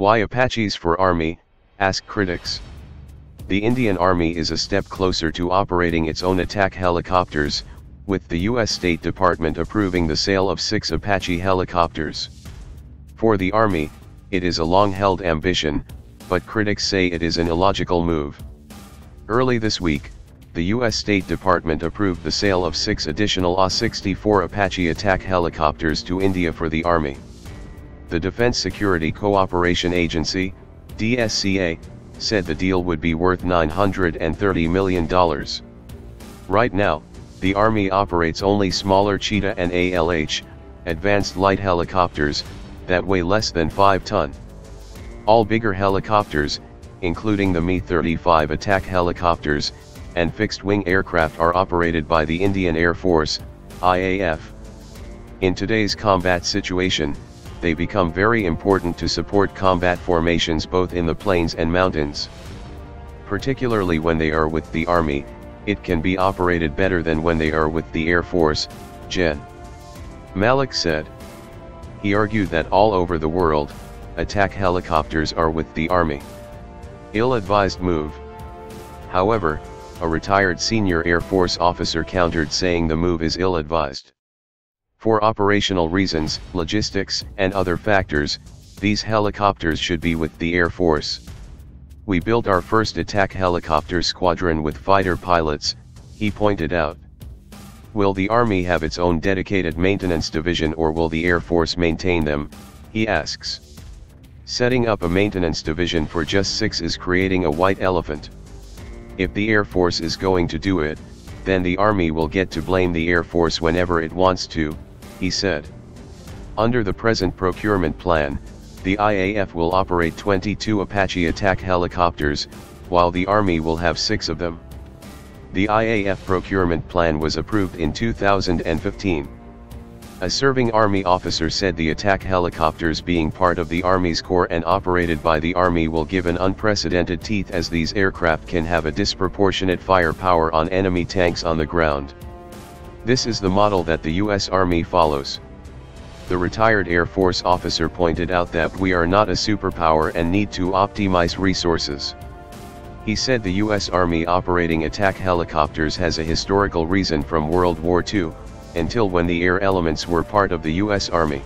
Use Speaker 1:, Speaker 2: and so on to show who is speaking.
Speaker 1: Why Apaches for Army, ask critics. The Indian Army is a step closer to operating its own attack helicopters, with the U.S. State Department approving the sale of 6 Apache helicopters. For the Army, it is a long-held ambition, but critics say it is an illogical move. Early this week, the U.S. State Department approved the sale of 6 additional AH-64 Apache attack helicopters to India for the Army. The Defense Security Cooperation Agency, DSCA, said the deal would be worth $930 million. Right now, the Army operates only smaller Cheetah and ALH, advanced light helicopters, that weigh less than 5 tons. All bigger helicopters, including the Mi-35 attack helicopters, and fixed-wing aircraft are operated by the Indian Air Force, IAF. In today's combat situation, they become very important to support combat formations both in the plains and mountains. Particularly when they are with the Army, it can be operated better than when they are with the Air Force, Gen. Malik said. He argued that all over the world, attack helicopters are with the Army. Ill-advised move. However, a retired senior Air Force officer countered saying the move is ill-advised. For operational reasons, logistics, and other factors, these helicopters should be with the Air Force. We built our first attack helicopter squadron with fighter pilots, he pointed out. Will the Army have its own dedicated maintenance division or will the Air Force maintain them, he asks. Setting up a maintenance division for just 6 is creating a white elephant. If the Air Force is going to do it, then the Army will get to blame the Air Force whenever it wants to, he said. Under the present procurement plan, the IAF will operate 22 Apache attack helicopters, while the Army will have 6 of them. The IAF procurement plan was approved in 2015. A serving Army officer said the attack helicopters being part of the Army's core and operated by the Army will give an unprecedented teeth as these aircraft can have a disproportionate firepower on enemy tanks on the ground. This is the model that the U.S. Army follows. The retired Air Force officer pointed out that we are not a superpower and need to optimize resources. He said the U.S. Army operating attack helicopters has a historical reason from World War II, until when the air elements were part of the U.S. Army.